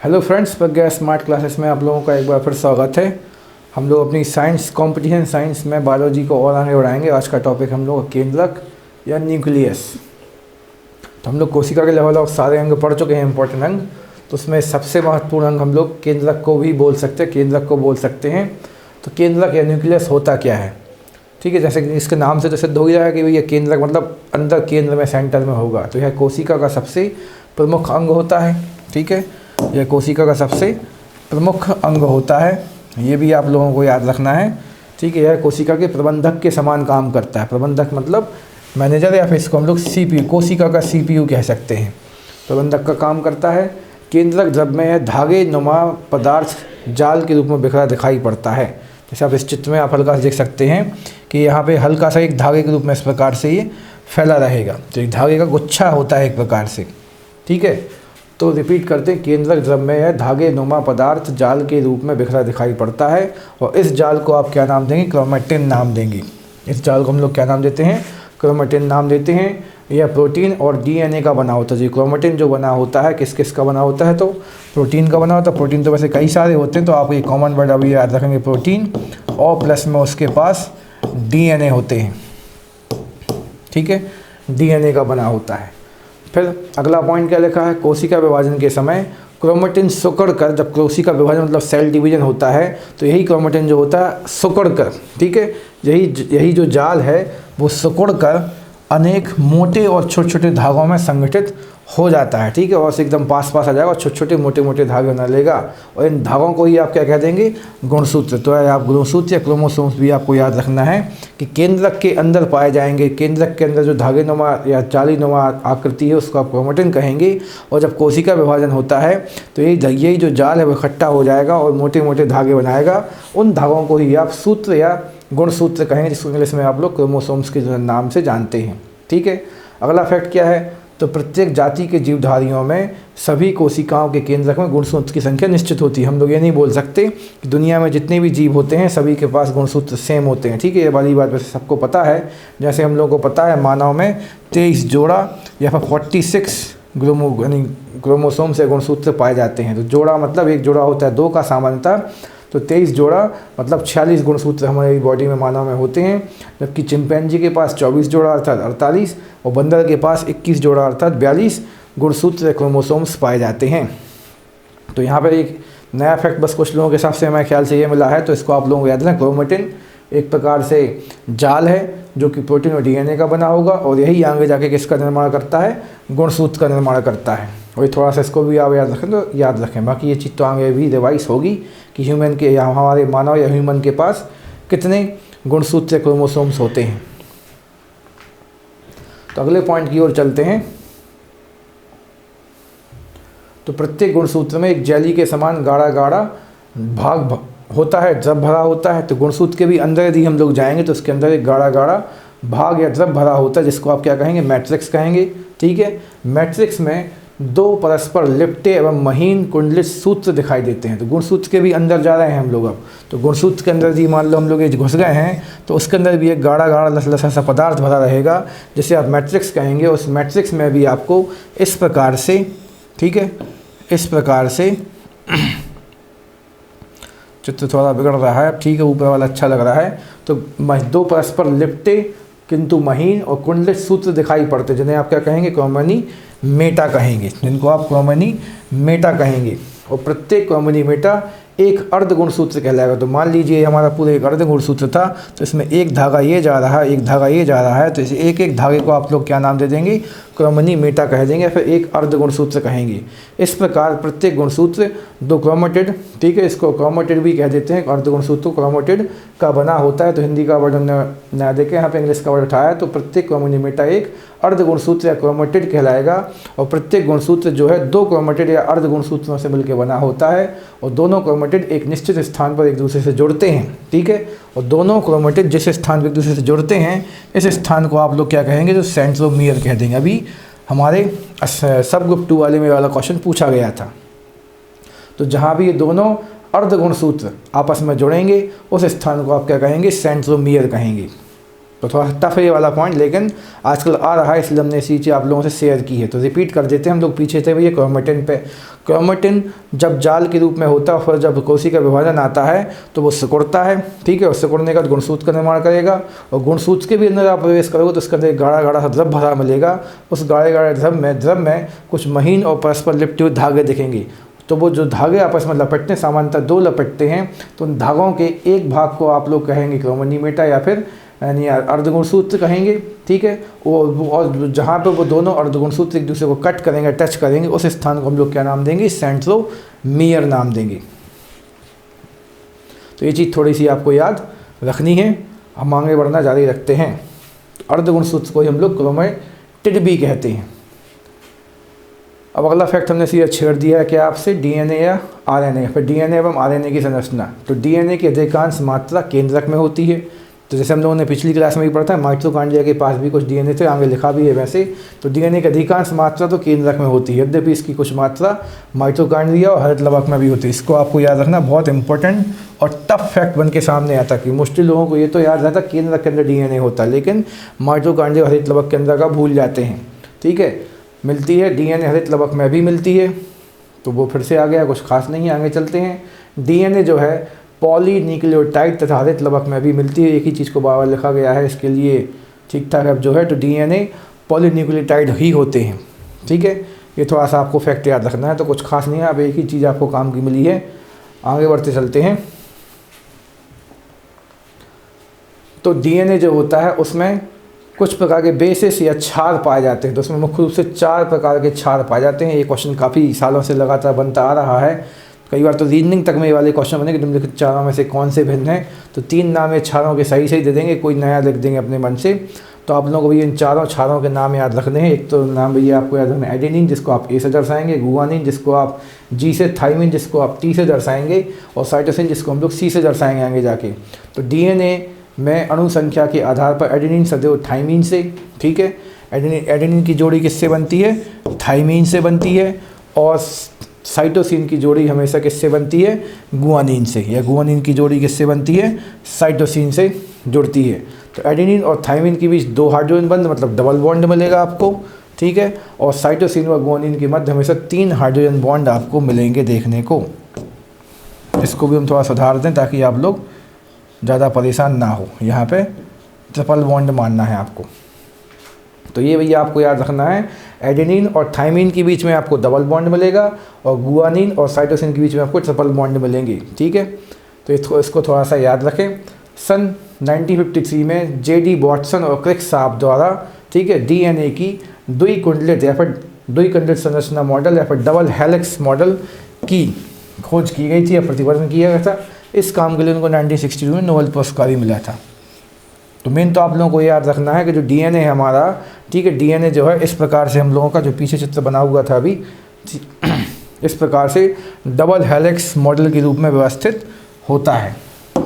Hello friends, प्रज्ञा smart classes में आप लोगों का एक बार फिर स्वागत है। हम लोग अपनी साइंस कंपटीशन साइंस में बायोलॉजी को और आगे बढ़ाएंगे। आज का टॉपिक हम लोग केंद्रक या न्यूक्लियस। तो हम लोग कोशिका के लेवल ऑफ सारे अंग पढ़ चुके हैं, इंपॉर्टेंट अंग। तो उसमें सबसे महत्वपूर्ण अंग हम लोग केंद्रक को भी बोल सकते हैं, केंद्रक को बोल सकते हैं। तो केंद्रक या न्यूक्लियस होता क्या है, ठीक है। जैसे कि इसके नाम से तो सिद्ध हो जाएगा कि भैया केंद्रक मतलब अंदर केंद्र में, सेंटर में होगा। तो यह कोशिका का सबसे प्रमुख अंग होता है, ठीक है। यह कोशिका का सबसे प्रमुख अंग होता है, ये भी आप लोगों को याद रखना है, ठीक है। यह कोशिका के प्रबंधक के समान काम करता है। प्रबंधक मतलब मैनेजर, या फिर इसको हम लोग सीपीयू, कोशिका का सीपीयू कह सकते हैं। प्रबंधक का काम करता है। केंद्रक द्रव्य में धागे नुमा पदार्थ जाल के रूप में बिखरा दिखाई पड़ता है। जैसे आप इस चित्र में आप हल्का से देख सकते हैं कि यहाँ पे हल्का सा एक धागे के रूप में इस प्रकार से ये फैला रहेगा। तो एक धागे का गुच्छा होता है एक प्रकार से, ठीक है। तो रिपीट करते हैं, केंद्रक द्रव्य में धागे नुमा पदार्थ जाल के रूप में बिखरा दिखाई पड़ता है। और इस जाल को आप क्या नाम देंगे? क्रोमेटिन नाम देंगे। इस जाल को हम लोग क्या नाम देते हैं? क्रोमेटिन नाम देते हैं। यह प्रोटीन और डीएनए का बना होता है। जी, क्रोमेटिन जो बना होता है किस किस का बना होता है? तो प्रोटीन का बना होता है। प्रोटीन तो वैसे कई सारे होते हैं, तो आप ये कॉमन वर्ड अभी याद रखेंगे, प्रोटीन, और प्लस में उसके पास डीएनए होते हैं, ठीक है। डीएनए का बना होता है। फिर अगला पॉइंट क्या लिखा है? कोशिका विभाजन के समय क्रोमेटिन सिकुड़ कर, जब कोशिका विभाजन मतलब सेल डिवीजन होता है, तो यही क्रोमेटिन जो होता है सिकुड़ कर, ठीक है, यही जो जाल है वो सिकुड़ कर अनेक मोटे और छोटे छोटे धागों में संगठित हो जाता है, ठीक है। और एकदम पास पास आ जाएगा, छोटे छोटे मोटे मोटे धागे बना लेगा। और इन धागों को ही आप क्या कह देंगे? गुणसूत्र। तो आप गुणसूत्र या क्रोमोसोम्स भी आपको याद रखना है कि केंद्रक के अंदर पाए जाएंगे। केंद्रक के अंदर जो धागे नुमा या जालीनुमा आकृति है उसको आप क्रोमेटिन कहेंगे। और जब कोशिका विभाजन होता है तो यही जो जाल है वो इकट्ठा हो जाएगा और मोटे मोटे धागे बनाएगा। उन धागों को ही आप सूत्र या गुणसूत्र कहेंगे, जिसको इंग्लिश में आप लोग क्रोमोसोम्स के नाम से जानते हैं, ठीक है। अगला फैक्ट क्या है? तो प्रत्येक जाति के जीवधारियों में सभी कोशिकाओं के केंद्रक में गुणसूत्र की संख्या निश्चित होती है। हम लोग ये नहीं बोल सकते कि दुनिया में जितने भी जीव होते हैं सभी के पास गुणसूत्र सेम होते हैं, ठीक है। ये वाली बात वैसे सबको पता है। जैसे हम लोगों को पता है मानव में 23 जोड़ा या फिर 46 क्रोमोसोम से गुणसूत्र पाए जाते हैं। तो जोड़ा मतलब एक जोड़ा होता है 2 का सामान्यतः, तो 23 जोड़ा मतलब 46 गुणसूत्र हमारी बॉडी में, मानव में होते हैं। जबकि चिंपैंजी के पास 24 जोड़ा अर्थात 48, और बंदर के पास 21 जोड़ा अर्थात 42 गुणसूत्र क्रोमोसोम्स पाए जाते हैं। तो यहाँ पर एक नया फैक्ट बस कुछ लोगों के हिसाब से हमारे ख्याल से ये मिला है, तो इसको आप लोगों को याद रखना। क्रोमेटिन एक प्रकार से जाल है जो कि प्रोटीन और डीएनए का बना होगा, और यही आगे जाके किसका निर्माण करता है? गुणसूत्र का निर्माण करता है। और ये थोड़ा सा इसको भी आप याद रखें, तो याद रखें। बाकी ये चीज़ तो आगे भी रिवाइज होगी कि ह्यूमन के या हमारे मानव या ह्यूमन के पास कितने गुणसूत्र क्रोमोसोम्स होते हैं। तो अगले पॉइंट की ओर चलते हैं। तो प्रत्येक गुणसूत्र में एक जेली के समान गाढ़ा गाढ़ा भाग होता है, द्रव भरा होता है। तो गुणसूत्र के भी अंदर यदि हम लोग जाएंगे तो उसके अंदर एक गाढ़ा गाढ़ा भाग या द्रव भरा होता है, जिसको आप क्या कहेंगे? मैट्रिक्स कहेंगे, ठीक है। मैट्रिक्स में 2 परस्पर लिपटे एवं महीन कुंडलित सूत्र दिखाई देते हैं। तो गुणसूत्र के भी अंदर जा रहे हैं हम लोग अब। तो गुणसूत्र के अंदर जी मान लो हम लोग ये घुस गए हैं, तो उसके अंदर भी एक गाढ़ा गाढ़ा लसलसा सा पदार्थ भरा रहेगा, जिसे आप मैट्रिक्स कहेंगे। उस मैट्रिक्स में भी आपको इस प्रकार से, ठीक है, इस प्रकार से चित्र थोड़ा बिगड़ रहा है, ठीक है, ऊपर वाला अच्छा लग रहा है। तो 2 परस्पर लिपटे किंतु महीन और कुंडलित सूत्र दिखाई पड़ते, जिन्हें आप क्या कहेंगे? क्रोमनी मेटा कहेंगे, जिनको आप क्रोमनी मेटा कहेंगे। और प्रत्येक क्रोमनी मेटा एक अर्ध गुणसूत्र कहलाएगा। तो मान लीजिए हमारा पूरा एक अर्ध गुणसूत्र था, तो इसमें एक धागा ये जा रहा है, एक धागा ये जा रहा है, तो इसे एक एक धागे को आप लोग क्या नाम दे देंगे? क्रोमनी मेटा कह देंगे, फिर एक अर्ध गुणसूत्र कहेंगे। इस प्रकार प्रत्येक गुणसूत्र 2 क्रोमेटिड, ठीक है, इसको क्रोमेटिड भी कह देते हैं। अर्ध गुणसूत्र क्रोमेटिड का बना होता है। तो हिंदी का वर्ड हमने नया देखे, यहाँ पे इंग्लिश का वर्ड उठाया। तो प्रत्येक क्रोमनी मेटा एक अर्ध गुणसूत्र या क्रोमेटिड कहलाएगा। और प्रत्येक गुणसूत्र जो है 2 क्रोमेटिड या अर्ध गुणसूत्रों से मिलकर बना होता है। और दोनों क्रोमेटिड एक निश्चित स्थान पर एक दूसरे से जुड़ते हैं, ठीक है। और दोनों क्रोमेटिड जिस स्थान पर एक दूसरे से जुड़ते हैं, इस स्थान को आप लोग क्या कहेंगे? जो सेंट्रोमियर कह देंगे। अभी हमारे सब ग्रुप 2 वाले में वाला क्वेश्चन पूछा गया था। तो जहाँ भी ये दोनों अर्ध गुणसूत्र आपस में जुड़ेंगे, उस स्थान को आप क्या कहेंगे? सेंट्रोमियर कहेंगे, तो थोड़ा टफ है ये वाला पॉइंट, लेकिन आजकल आ रहा है इसलिए हमने इसी चीज़ आप लोगों से शेयर की है। तो रिपीट कर देते हैं हम लोग, पीछे थे भैया क्रोमेटिन पे। क्रोमेटिन जब जाल के रूप में होता है, फिर जब कोशिका विभाजन आता है तो वो सिकुड़ता है, ठीक है। और सिकुड़ने का गुणसूत्र का निर्माण करेगा, और गुणसूत्र के भी अंदर आप प्रवेश करोगे तो उसके अंदर एक गाढ़ा गाढ़ा सा द्रव भरा मिलेगा। उस गाढ़े गाढ़े द्रव में कुछ महीन और परस्पर लिपटे हुए धागे दिखेंगे। तो वो जो धागे आपस में लपेटते हैं, सामान्यतः 2 लपेटते हैं, तो उन धागों के एक भाग को आप लोग कहेंगे क्रोमोनीमेटा या फिर यानी अर्धगुणसूत्र कहेंगे, ठीक है। और जहाँ पे वो दोनों अर्धगुणसूत्र एक दूसरे को कट करेंगे, टच करेंगे, उस स्थान को हम लोग क्या नाम देंगे? सेंट्रोमियर नाम देंगे। तो ये चीज़ थोड़ी सी आपको याद रखनी है। हम आगे बढ़ना जारी रखते हैं। तो अर्धगुणसूत्र को ही हम लोग क्रोमेटिड भी कहते हैं। अब अगला फैक्ट हमने सीधा छेड़ दिया है कि आपसे डीएनए या आरएनए, फिर डीएनए एवं आरएनए की संरचना। तो डीएनए की अधिकांश मात्रा केंद्रक में होती है। तो जैसे हम लोगों ने पिछली क्लास में भी पढ़ा था, माइटोकॉन्ड्रिया के पास भी कुछ डीएनए थे, आगे लिखा भी है वैसे। तो डीएनए की अधिकांश मात्रा तो केंद्रक में होती है, यद्यपि इसकी कुछ मात्रा माइटोकॉन्ड्रिया और हरित लवक में भी होती है। इसको आपको याद रखना, बहुत इंपॉर्टेंट और टफ फैक्ट बन के सामने आता कि मोस्टली लोगों को ये तो याद रहता केंद्रक के अंदर डीएनए होता है, लेकिन माइटोकॉन्ड्रिया और हरित लवक के अंदर का भूल जाते हैं, ठीक है। मिलती है डीएनए हरित लवक में भी मिलती है, तो वो फिर से आ गया, कुछ खास नहीं है। आगे चलते हैं। डीएनए जो है पॉलीन्यूक्लियोटाइड तथा हरित लवक में भी मिलती है। एक ही चीज़ को बार बार लिखा गया है इसके लिए, ठीक ठाक। अब जो है तो डीएनए पॉलीन्यूक्लियोटाइड ही होते हैं, ठीक है। ये थोड़ा सा आपको फैक्ट याद रखना है, तो कुछ खास नहीं है। अब एक ही चीज़ आपको काम की मिली है। आगे बढ़ते चलते हैं। तो डीएनए जो होता है उसमें कुछ प्रकार के बेसिस या क्षार पाए जाते हैं। तो उसमें मुख्य रूप से 4 प्रकार के क्षार पाए जाते हैं। ये क्वेश्चन काफ़ी सालों से लगातार बनता आ रहा है। कई बार तो रीजनिंग तक में ये वाले क्वेश्चन बने कि निम्नलिखित चारों में से कौन से भिन्न हैं। तो 3 नाम ये क्षारों के सही सही दे देंगे, कोई नया लिख देंगे अपने मन से। तो आप लोगों को भी इन चारों क्षारों के नाम याद रखने हैं। एक तो नाम भैया आपको याद रखना, एडेनिन जिसको आप ए से दर्शाएंगे, गुआनिन जिसको आप जी से, थाइमिन जिसको आप टी से दर्शाएंगे, और साइटोसिन जिसको हम लोग सी से दर्शाएंगे आगे जाके। तो डीएनए में अणु संख्या के आधार पर एडेनिन सदैव थाइमिन से, ठीक है। एडेनिन की जोड़ी किससे बनती है? थाइमिन से बनती है। और साइटोसिन की जोड़ी हमेशा किससे बनती है? गुआनिन से। या गुआनिन की जोड़ी किससे बनती है? साइटोसिन से जुड़ती है। तो एडेनिन और थाइमिन के बीच 2 हाइड्रोजन बंध, मतलब डबल बॉन्ड मिलेगा आपको, ठीक है। और साइटोसिन व गुआनिन के मध्य हमेशा 3 हाइड्रोजन बॉन्ड आपको मिलेंगे देखने को। इसको भी हम थोड़ा सुधार दें ताकि आप लोग ज़्यादा परेशान ना हो। यहाँ पे ट्रिपल बॉन्ड मानना है आपको। तो ये भैया आपको याद रखना है, एडेनिन और थाइमिन के बीच में आपको डबल बॉन्ड मिलेगा, और गुआनिन और साइटोसिन के बीच में आपको ट्रिपल बॉन्ड मिलेंगे, ठीक है। तो इसको थोड़ा सा याद रखें। सन 1953 में जेडी वॉटसन और क्रिक साहब द्वारा, ठीक है, डीएनए की द्विकुंडलित या फिर द्विकुंडलित संरचना मॉडल या फिर डबल हेलिक्स मॉडल की खोज की गई थी या प्रतिपादन किया गया था। इस काम के लिए उनको 1962 में नोबेल पुरस्कार भी मिला था। तो मेन तो आप लोगों को याद रखना है कि जो डीएनए है हमारा, ठीक है, डीएनए जो है इस प्रकार से हम लोगों का जो पीछे चित्र बना हुआ था अभी, इस प्रकार से डबल हेलिक्स मॉडल के रूप में व्यवस्थित होता है,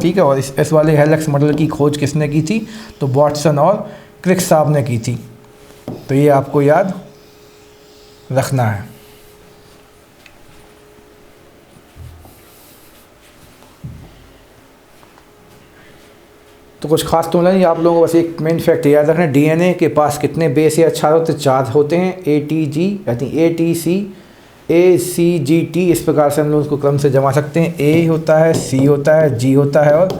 ठीक है। और इस वाले हेलिक्स मॉडल की खोज किसने की थी? तो वॉटसन और क्रिक साहब ने की थी। तो ये आपको याद रखना है। तो कुछ खास तो नहीं, आप लोगों को बस एक मेन फैक्ट याद रखना है, डीएनए के पास कितने बेस या क्षार होते हैं? 4 होते हैं। ATG यानी ATC, ACGT, इस प्रकार से हम लोग उसको क्रम से जमा सकते हैं। A होता है, C होता है, G होता है और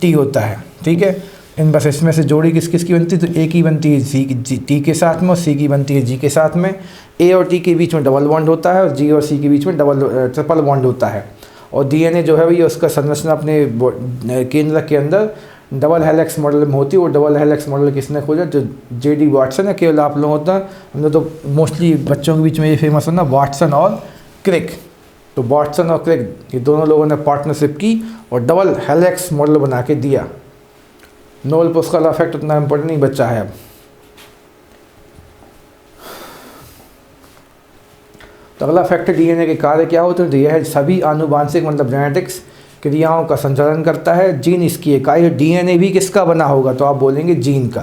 T होता है, ठीक है। इन बस इसमें से जोड़ी किस किस की बनती है? तो A की बनती है T के साथ में, और C की बनती है G के साथ में। A और T के बीच में डबल बॉन्ड होता है, और G और C के बीच में ट्रिपल बॉन्ड होता है। और डीएनए जो है भैया उसका संरचना अपने केंद्र के अंदर डबल हेलिक्स मॉडल में होती है। वो डबल हेलिक्स मॉडल किसने खोजा? जो जेडी वॉटसन है। केवल आप लोग होता है, हमने तो मोस्टली बच्चों के बीच में ये फेमस होना वॉटसन और क्रिक। तो वॉटसन और क्रिक ये दोनों लोगों ने पार्टनरशिप की और डबल हेलिक्स मॉडल बना के दिया। नोबेल पुरस्कार का इफेक्ट उतना इम्पोर्टेंट नहीं बचा है अब। तो अगला फैक्ट डीएनए के कार्य क्या होते हैं? तो यह है सभी आनुवांशिक मतलब जेनेटिक्स क्रियाओं का संचालन करता है। जीन इसकी इकाई है। डीएनए भी किसका बना होगा? तो आप बोलेंगे जीन का।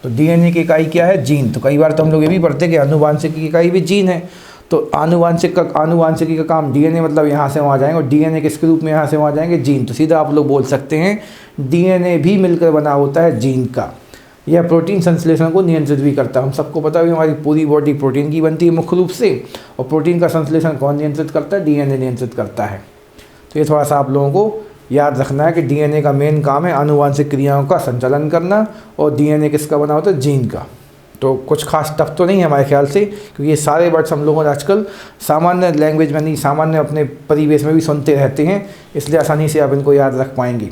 तो डीएनए की इकाई क्या है? जीन। तो कई बार तो हम लोग ये भी पढ़ते हैं कि आनुवांशिक की इकाई भी जीन है। तो आनुवांशिकी का काम डीएनए मतलब यहाँ से वहाँ जाएंगे, और डीएनए किसके रूप में यहाँ से वहाँ जाएंगे? जीन। तो सीधा आप लोग बोल सकते हैं डीएनए भी मिलकर बना होता है जीन का। यह प्रोटीन संश्लेषण को नियंत्रित भी करता है। हम सबको पता है कि हमारी पूरी बॉडी प्रोटीन की बनती है मुख्य रूप से, और प्रोटीन का संश्लेषण कौन नियंत्रित करता है? डीएनए नियंत्रित करता है। तो ये थोड़ा सा आप लोगों को याद रखना है कि डीएनए का मेन काम है आनुवांशिक क्रियाओं का संचालन करना, और डीएनए किसका बना होता है? जीन का। तो कुछ खास टफ तो नहीं है हमारे ख्याल से, क्योंकि ये सारे वर्ड्स हम लोगों ने आजकल सामान्य लैंग्वेज में नहीं, सामान्य अपने परिवेश में भी सुनते रहते हैं, इसलिए आसानी से आप इनको याद रख पाएंगे।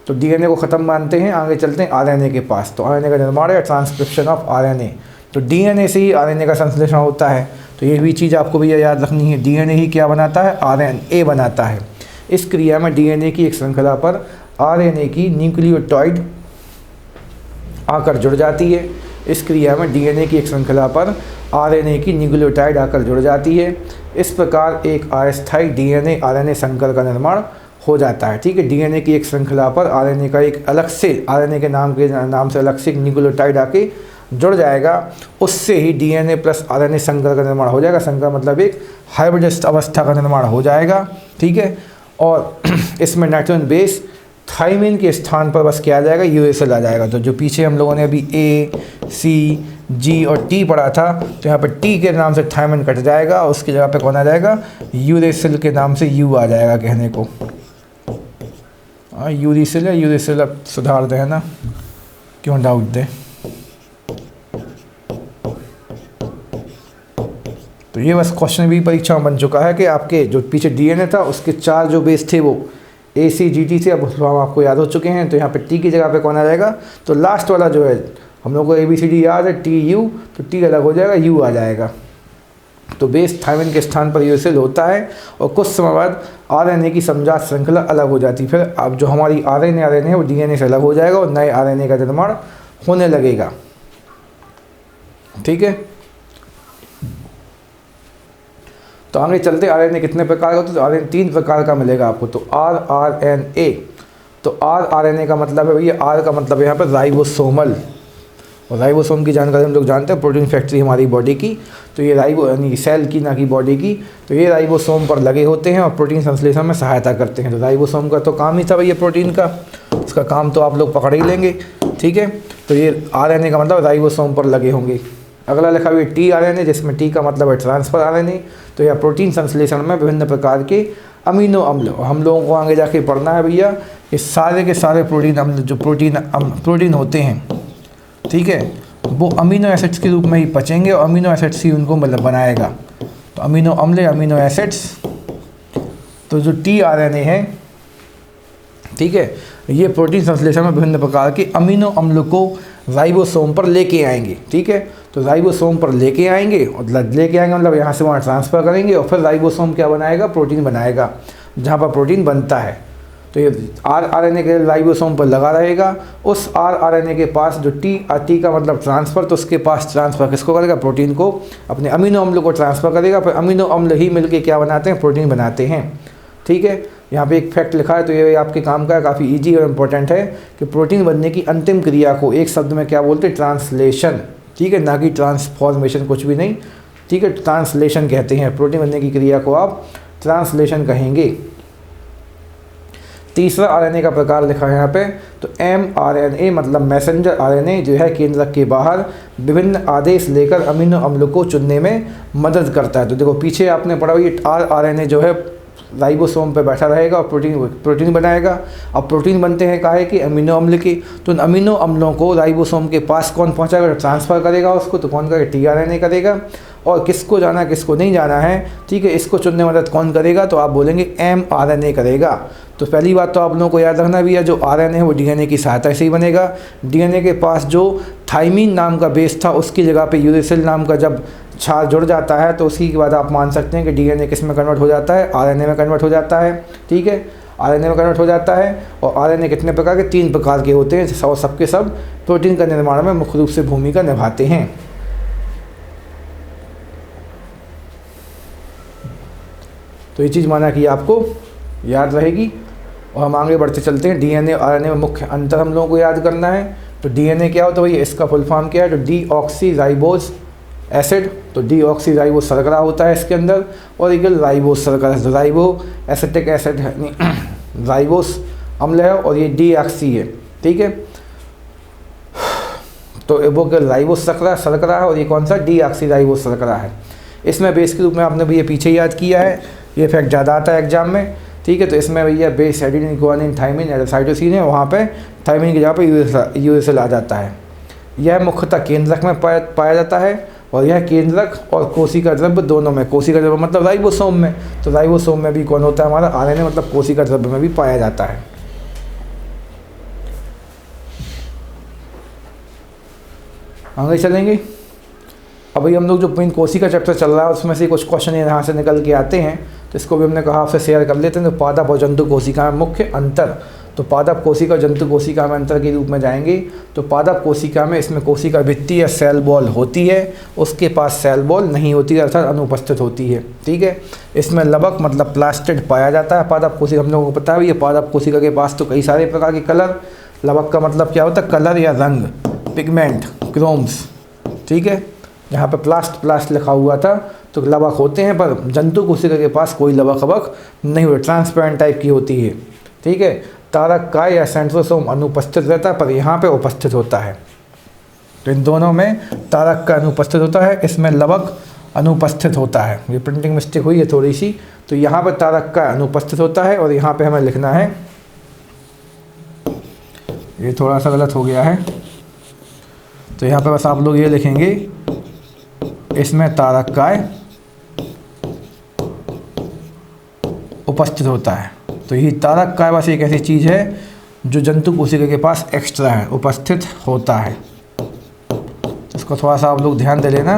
तो डीएनए को ख़त्म मानते हैं, आगे चलते हैं आरएनए के पास। तो आरएनए का निर्माण है ट्रांसक्रिप्शन ऑफ आरएनए। तो डीएनए से ही आरएनए का संश्लेषण होता है। तो ये भी चीज़ आपको भैया याद रखनी है, डीएनए ही क्या बनाता है? आरएनए बनाता है। इस क्रिया में डीएनए की एक श्रृंखला पर आरएनए की न्यूक्लियोटाइड आकर जुड़ जाती है। इस क्रिया में डीएनए की एक श्रृंखला पर आरएनए की न्यूक्लियोटाइड आकर जुड़ जाती है। इस प्रकार एक अस्थायी डीएनए आरएनए संकर का निर्माण हो जाता है। ठीक है, डीएनए की एक श्रृंखला पर आरएनए का एक अलग से, आरएनए के नाम से अलग से एक न्यूक्लियोटाइड आके जुड़ जाएगा, उससे ही डीएनए प्लस आरएनए संकर का निर्माण हो जाएगा। संकर मतलब एक हाइब्रिड अवस्था का निर्माण हो जाएगा। ठीक है, और इसमें नाइट्रोजन बेस थाइमिन के स्थान पर बस क्या आ जाएगा? यूरेसिल आ जाएगा। तो जो पीछे हम लोगों ने अभी ए, सी, जी और टी पढ़ा था, तो यहाँ पर टी के नाम से थाइमिन कट जाएगा और उसकी जगह पे कौन आ जाएगा? यूरेसिल के नाम से यू आ जाएगा कहने को। यूरेसिल है, यूरेसिल अब सुधार दें ना, क्यों डाउट दें। तो ये बस क्वेश्चन भी परीक्षा में बन चुका है कि आपके जो पीछे डीएनए था उसके 4 जो बेस थे वो ए, सी, जी, टी थे, अब हम आपको याद हो चुके हैं। तो यहाँ पे टी की जगह पे कौन आ जाएगा? तो लास्ट वाला जो है हम लोग को ABCD याद है, टी यू, तो टी अलग हो जाएगा, यू आ जाएगा। तो बेस थाइमिन के स्थान पर यूरेसिल होता है और कुछ समय बाद आरएनए की समजात श्रृंखला अलग हो जाती है। फिर अब जो हमारी आरएनए है वो डीएनए से अलग हो जाएगा और नए आरएनए का निर्माण होने लगेगा। ठीक है, तो आगे चलते आरएनए कितने प्रकार का होता है? तो आरएनए 3 प्रकार का मिलेगा आपको। तो rRNA, तो rRNA का मतलब है भैया, R का मतलब है यहाँ पर राइबोसोमल, और राइबोसोम की जानकारी हम लोग जानते हैं, प्रोटीन फैक्ट्री हमारी बॉडी की। तो ये राइबो यानी सेल की, ना कि बॉडी की। तो ये राइबोसोम पर लगे होते हैं और प्रोटीन संश्लेषण में सहायता करते हैं। तो राइबोसोम का तो काम ही था भैया प्रोटीन का, उसका काम तो आप लोग पकड़ ही लेंगे। ठीक है, तो ये RNA का मतलब राइबोसोम पर लगे होंगे। अगला लिखा हुआ है tRNA, जिसमें टी का मतलब है ट्रांसफर आरएनए। तो यह प्रोटीन संश्लेषण में विभिन्न प्रकार के अमीनो अम्ल, हम लोगों को आगे जाके पढ़ना है भैया, ये सारे के सारे प्रोटीन अम्ल जो प्रोटीन होते हैं, ठीक है, वो अमीनो एसिड्स के रूप में ही पचेंगे और अमीनो एसिड्स ही उनको मतलब बनाएगा। तो अमीनो अम्ल, अमीनो एसिड्स, तो जो tRNA है, ठीक है, ये प्रोटीन संश्लेषण में विभिन्न प्रकार के अमीनो अम्ल को राइबोसोम पर लेके आएंगे। ठीक है, तो राइबोसोम पर लेके आएंगे, और लेके आएंगे मतलब यहाँ से वहाँ ट्रांसफ़र करेंगे और फिर राइबोसोम क्या बनाएगा? प्रोटीन बनाएगा, जहाँ पर प्रोटीन बनता है। तो ये rRNA के राइबोसोम पर लगा रहेगा। उस rRNA के पास जो टी का मतलब ट्रांसफ़र, तो उसके पास ट्रांसफ़र किसको करेगा? प्रोटीन को, अपने अमीनो अम्ल को ट्रांसफ़र करेगा। फिर अमीनो अम्ल ही मिलके क्या बनाते हैं? प्रोटीन बनाते हैं। ठीक है, यहाँ पे एक फैक्ट लिखा है, तो ये आपके काम का है, काफ़ी इजी और इम्पोर्टेंट है कि प्रोटीन बनने की अंतिम क्रिया को एक शब्द में क्या बोलते हैं? ट्रांसलेशन। ठीक है, ना कि ट्रांसफॉर्मेशन, कुछ भी नहीं। ठीक है, ट्रांसलेशन कहते हैं। प्रोटीन बनने की क्रिया को आप ट्रांसलेशन कहेंगे। तीसरा आरएनए का प्रकार लिखा है यहाँ पे, तो mRNA मतलब मैसेंजर आरएनए, जो है केंद्रक के बाहर विभिन्न आदेश लेकर अमीनो अम्ल को चुनने में मदद करता है। तो देखो पीछे आपने पढ़ा हुआ, ये rRNA जो है राइबोसोम पे बैठा रहेगा और प्रोटीन बनाएगा। अब प्रोटीन बनते हैं काहे कि? अमीनो अम्ल के। तो अमीनो अम्लों को राइबोसोम के पास कौन पहुंचाएगा? ट्रांसफ़र करेगा उसको। तो कौन करेगा? tRNA करेगा। और किसको जाना किसको नहीं जाना है, ठीक है, इसको चुनने में मदद कौन करेगा? तो आप बोलेंगे mRNA करेगा। तो पहली बात तो आप लोगों को याद रखना भी है, जो RNA है वो DNA की सहायता से ही बनेगा। DNA के पास जो थाइमिन नाम का बेस था, उसकी जगह पे यूरेसिल नाम का जब क्षार जुड़ जाता है, तो उसी के बाद आप मान सकते हैं कि DNA किस में कन्वर्ट हो जाता है? RNA में कन्वर्ट हो जाता है। ठीक है, RNA में कन्वर्ट हो जाता है। और RNA कितने प्रकार के? 3 प्रकार के होते हैं, और सबके सब प्रोटीन का निर्माण में मुख्य रूप से भूमिका निभाते हैं। तो ये चीज़ माना कि आपको याद रहेगी। और हम आगे बढ़ते चलते हैं। DNA और RNA में मुख्य अंतर हम लोगों को याद करना है। तो DNA क्या होता है भैया? इसका फुल फॉर्म क्या है? तो डीऑक्सीराइबोज एसिड। तो डीऑक्सीराइबोज शर्करा होता है इसके अंदर, और एक राइबोज शर्करा, राइबो एसिटिक एसिड है, राइबोस अम्ल है, और ये डीऑक्सी है। ठीक है, तो वो राइबोस शर्करा है और ये कौन सा डीऑक्सीराइबोस शर्करा है। इसमें बेस के रूप में आपने भैया पीछे याद किया है, ये फैक्ट ज़्यादा आता है एग्जाम में, ठीक है। तो इसमें भैया बेस एडेनिन गुआनिन थाइमिन एडेनोसाइटोसिन है, वहाँ पे थाइमिन की जगह पे यूरेसिल आ जाता है। यह मुख्यतः केंद्रक में पाया जाता है और यह केंद्रक और कोशिका द्रव्य दोनों में, कोशिका द्रव्य मतलब राइबोसोम में, तो राइबोसोम में भी कौन होता है हमारा आरएनए, मतलब कोशिका द्रव्य में भी पाया जाता है। आगे चलेंगे। अभी हम लोग जो मेन कोशिका चैप्टर चल रहा है उसमें से कुछ क्वेश्चन यहाँ से निकल के आते हैं, तो इसको भी हमने कहा आपसे शेयर कर लेते हैं। तो पादप और जंतु कोशिका में मुख्य अंतर, तो पादप कोशिका और जंतु कोशिका में अंतर के रूप में जाएंगे। तो पादप कोशिका में इसमें कोशिका भित्ति या सेल बॉल होती है, उसके पास सेल बॉल नहीं होती है, अर्थात अनुपस्थित होती है, ठीक है। इसमें लबक मतलब प्लास्टिड पाया जाता है पादप कोशिका, हम लोगों को पता है ये पादप कोशिका के पास तो कई सारे प्रकार के कलर, लबक का मतलब क्या होता है कलर या रंग, पिगमेंट, क्रोम्स, ठीक है। यहाँ पे प्लास्ट लिखा हुआ था, तो लबक होते हैं, पर जंतु कोशिका के पास कोई लबक नहीं होती, ट्रांसपेरेंट टाइप की होती है, ठीक है। तारक काय या सेंट्रोसोम अनुपस्थित रहता है, पर यहाँ पे उपस्थित होता है। तो इन दोनों में तारक का अनुपस्थित होता है, इसमें लबक अनुपस्थित होता है। ये प्रिंटिंग मिस्टेक हुई है थोड़ी सी, तो यहाँ पर तारक का अनुपस्थित होता है और यहाँ पे हमें लिखना है, ये थोड़ा सा गलत हो गया है, तो यहाँ पे बस आप लोग ये लिखेंगे, इसमें तारक काय उपस्थित होता है। तो ये तारक काय बस एक ऐसी चीज़ है जो जंतु कोशिका के पास एक्स्ट्रा है, उपस्थित होता है। तो इसको थोड़ा सा आप लोग ध्यान दे लेना,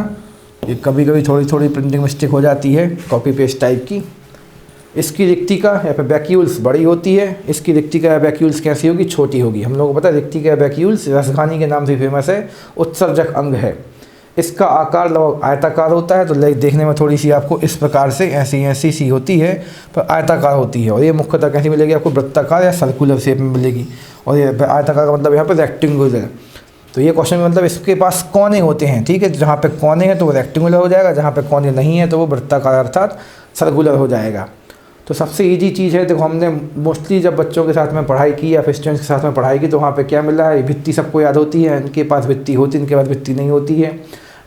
ये कभी कभी थोड़ी प्रिंटिंग मिस्टेक हो जाती है, कॉपी पेस्ट टाइप की। इसकी रिक्तिका या फिर वैक्यूल्स बड़ी होती है, इसकी रिक्तिका या वैक्यूल्स कैसी होगी, छोटी होगी। हम लोगों को पता है रिक्तिका या वैक्यूल्स रसघानी के नाम से फेमस है, उत्सर्जक अंग है। इसका आकार लगभग आयताकार होता है, तो देखने में थोड़ी सी आपको इस प्रकार से ऐसी सी होती है, पर आयताकार होती है। और ये मुख्यतः कैसी मिलेगी आपको, वृत्ताकार या सर्कुलर शेप में मिलेगी। और ये आयताकार का मतलब यहाँ पर रेक्टेंगुलर। तो ये क्वेश्चन में मतलब इसके पास कोने होते हैं, ठीक है। जहाँ पे कोने हैं तो वो रेक्टेंगुलर हो जाएगा, जहाँ पे कोने नहीं है तो वो वृत्ताकार अर्थात सर्कुलर हो जाएगा। तो सबसे ईजी चीज़ है, देखो हमने मोस्टली जब बच्चों के साथ में पढ़ाई की या फिर स्टूडेंट्स के साथ में पढ़ाई की, तो वहाँ पे क्या मिल रहा है, भित्ति सबको याद होती है, इनके पास भित्ति होती है, इनके पास भित्ति नहीं होती है।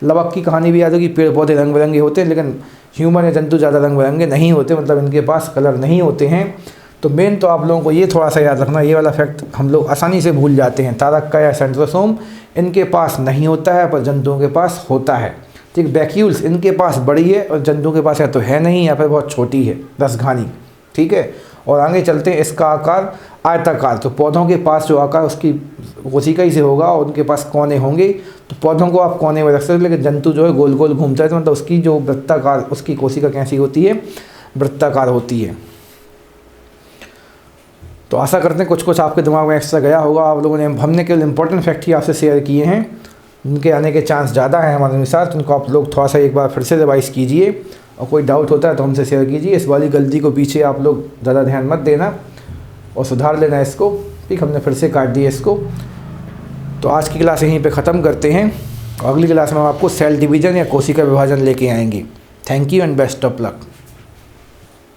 लबक की कहानी भी याद होगी, पेड़ पौधे रंग बिरंगे होते हैं, लेकिन ह्यूमन या जंतु ज़्यादा रंग बिरंगे नहीं होते, मतलब इनके पास कलर नहीं होते हैं। तो मेन तो आप लोगों को ये थोड़ा सा याद रखना, ये वाला फैक्ट हम लोग आसानी से भूल जाते हैं। तारक का या सेंट्रोसोम इनके पास नहीं होता है, पर जंतुओं के पास होता है, ठीक। वैक्यूल्स इनके पास बड़ी है और जंतुओं के पास या तो है नहीं या फिर बहुत छोटी है, रसघानी, ठीक है। और आगे चलते हैं, इसका आकार आयताकार, तो पौधों के पास जो आकार उसकी कोशिका ही से होगा और उनके पास कोने होंगे, तो पौधों को आप कोने में रख सकते हो, लेकिन जंतु जो है गोल गोल घूमता है, तो मतलब उसकी जो वृत्ताकार, उसकी कोशिका कैसी होती है, वृत्ताकार होती है। तो आशा करते हैं कुछ आपके दिमाग में एक्स्ट्रा गया होगा आप लोगों ने। हमने केवल इंपॉर्टेंट फैक्ट ही आपसे शेयर किए हैं, उनके आने के चांस ज़्यादा हैं हमारे अनुसार, तो उनको आप लोग थोड़ा सा एक बार फिर से रिवाइज़ कीजिए, और कोई डाउट होता है तो हमसे शेयर कीजिए। इस वाली गलती को पीछे आप लोग ज़्यादा ध्यान मत देना और सुधार लेना इसको, ठीक। हमने फिर से काट दिया इसको। तो आज की क्लास यहीं पे ख़त्म करते हैं, अगली क्लास में हम आपको सेल डिवीज़न या कोशिका विभाजन लेके आएंगे। Thank you and best of luck.